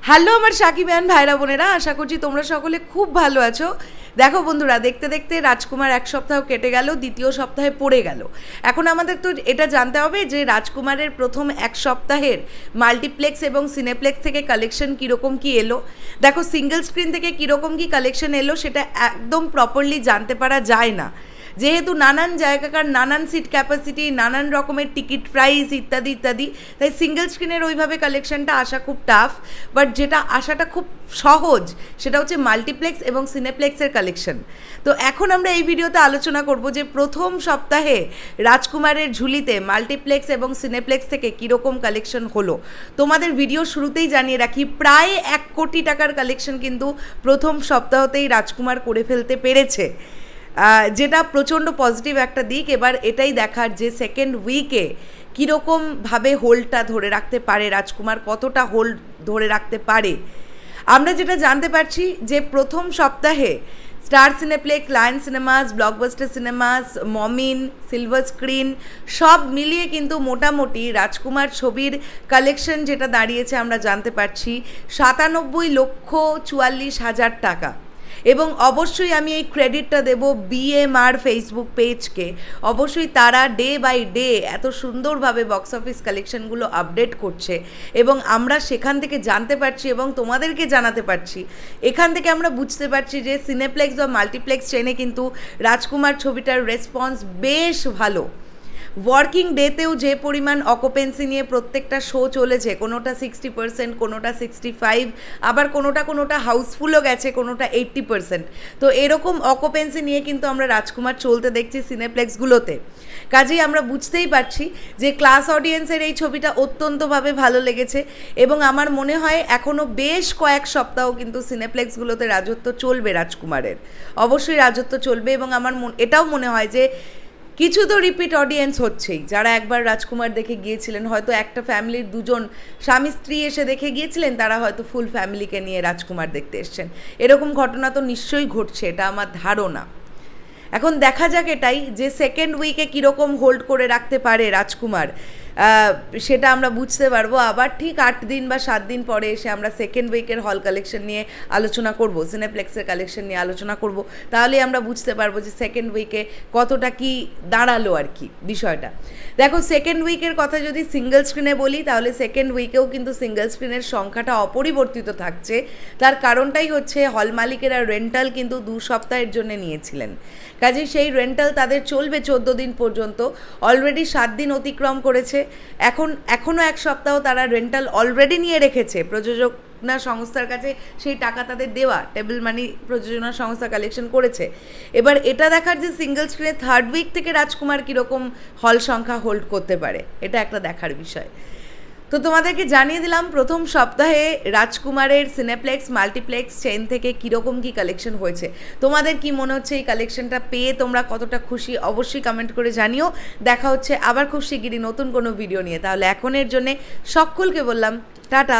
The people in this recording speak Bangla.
হ্যালো আমার সাকিবিয়ান ভাইরা বোনেরা, আশা করছি তোমরা সকলে খুব ভালো আছো। দেখো বন্ধুরা, দেখতে দেখতে রাজকুমার এক সপ্তাহ কেটে গেল, দ্বিতীয় সপ্তাহে পড়ে গেল। এখন আমাদের তো এটা জানতে হবে যে রাজকুমারের প্রথম এক সপ্তাহের মাল্টিপ্লেক্স এবং সিনেপ্লেক্স থেকে কালেকশন কীরকম কী এলো। দেখো সিঙ্গেল স্ক্রিন থেকে কীরকম কী কালেকশন এলো সেটা একদম প্রপারলি জানতে পারা যায় না, যেহেতু নানান জায়গাকার নানান সিট ক্যাপাসিটি, নানান রকমের টিকিট প্রাইস ইত্যাদি ইত্যাদি, তাই সিঙ্গেল স্ক্রিনের ওইভাবে কালেকশনটা আসা খুব টাফ। বাট যেটা আসাটা খুব সহজ সেটা হচ্ছে মাল্টিপ্লেক্স এবং সিনেপ্লেক্সের কালেকশন। তো এখন আমরা এই ভিডিওতে আলোচনা করব যে প্রথম সপ্তাহে রাজকুমারের ঝুলিতে মাল্টিপ্লেক্স এবং সিনেপ্লেক্স থেকে কীরকম কালেকশন হলো। তোমাদের ভিডিও শুরুতেই জানিয়ে রাখি, প্রায় 1 কোটি টাকার কালেকশন কিন্তু প্রথম সপ্তাহতেই রাজকুমার করে ফেলতে পেরেছে, যেটা প্রচণ্ড পজিটিভ একটা দিক। এবার এটাই দেখার যে সেকেন্ড উইকে কীরকমভাবে হোল্ডটা ধরে রাখতে পারে রাজকুমার, কতটা হোল্ড ধরে রাখতে পারে। আমরা যেটা জানতে পারছি যে প্রথম সপ্তাহে star cineplex, lion cinemas, blockbuster cinemas, মমিন, সিলভার স্ক্রিন সব মিলিয়ে কিন্তু মোটামুটি রাজকুমার ছবির কালেকশন যেটা দাঁড়িয়েছে আমরা জানতে পারছি 97,44,000 টাকা। এবং অবশ্যই আমি এই ক্রেডিটটা দেব BMR ফেসবুক পেজকে। অবশ্যই তারা ডে বাই ডে এত সুন্দরভাবে বক্স অফিস কালেকশনগুলো আপডেট করছে এবং আমরা সেখান থেকে জানতে পারছি এবং তোমাদেরকে জানাতে পারছি। এখান থেকে আমরা বুঝতে পারছি যে সিনেপ্লেক্স বা মাল্টিপ্লেক্স চেনে কিন্তু রাজকুমার ছবিটার রেসপন্স বেশ ভালো। ওয়ার্কিং ডেতেও যে পরিমাণ অকুপেন্সি নিয়ে প্রত্যেকটা শো চলেছে, কোনোটা 60%, কোনোটা 65, আবার কোনোটা হাউসফুলও গেছে, কোনোটা 80%। তো এরকম অকুপেন্সি নিয়ে কিন্তু আমরা রাজকুমার চলতে দেখছি সিনেপ্লেক্সগুলোতে। কাজেই আমরা বুঝতেই পারছি যে ক্লাস অডিয়েন্সের এই ছবিটা অত্যন্তভাবে ভালো লেগেছে এবং আমার মনে হয় এখনও বেশ কয়েক সপ্তাহ কিন্তু সিনেপ্লেক্সগুলোতে রাজত্ব চলবে রাজকুমারের, অবশ্যই রাজত্ব চলবে। এবং আমার এটাও মনে হয় যে কিছু তো রিপিট অডিয়েন্স হচ্ছেই, যারা একবার রাজকুমার দেখে গিয়েছিলেন, হয়তো একটা ফ্যামিলির দুজন স্বামী স্ত্রী এসে দেখে গিয়েছিলেন, তারা হয়তো ফুল ফ্যামিলিকে নিয়ে রাজকুমার দেখতে এসছেন। এরকম ঘটনা তো নিশ্চয়ই ঘটছে, এটা আমার ধারণা। এখন দেখা যাক এটাই যে সেকেন্ড উইকে কীরকম হোল্ড করে রাখতে পারে রাজকুমার, সেটা আমরা বুঝতে পারবো। আবার ঠিক 8 দিন বা 7 দিন পরে এসে আমরা সেকেন্ড উইকের হল কালেকশন নিয়ে আলোচনা করব, সিনেপ্লেক্সের কালেকশন নিয়ে আলোচনা করব। তাহলে আমরা বুঝতে পারবো যে সেকেন্ড উইকে কতটা কি দাঁড়ালো আর কি বিষয়টা। দেখো সেকেন্ড উইকের কথা যদি সিঙ্গেল স্ক্রিনে বলি, তাহলে সেকেন্ড উইকেও কিন্তু সিঙ্গেল স্ক্রিনের সংখ্যাটা অপরিবর্তিত থাকছে। তার কারণটাই হচ্ছে হল মালিকেরা রেন্টাল কিন্তু 2 সপ্তাহের জন্য নিয়েছিলেন, কাজে সেই রেন্টাল তাদের চলবে 14 দিন পর্যন্ত। অলরেডি 7 দিন অতিক্রম করেছে, এখনও 1 সপ্তাহ তারা রেন্টাল অলরেডি নিয়ে রেখেছে। প্রযোজনা সংস্থার কাছে সেই টাকা তাদের দেওয়া, টেবিল মানি প্রযোজনা সংস্থা কালেকশন করেছে। এবার এটা দেখার যে সিঙ্গেল স্ক্রিনে থার্ড উইক থেকে রাজকুমার কীরকম হল সংখ্যা হোল্ড করতে পারে, এটা একটা দেখার বিষয়। তো তোমাদেরকে জানিয়ে দিলাম প্রথম সপ্তাহে রাজকুমারের সিনেপ্লেক্স মাল্টিপ্লেক্স চেইন থেকে কীরকম কী কালেকশন হয়েছে। তোমাদের কি মনে হচ্ছে এই কালেকশনটা পেয়ে তোমরা কতটা খুশি, অবশ্যই কমেন্ট করে জানিও। দেখা হচ্ছে আবার খুব শিগগিরই নতুন কোনো ভিডিও নিয়ে। তাহলে এখনের জন্যে সকলকে বললাম টাটা।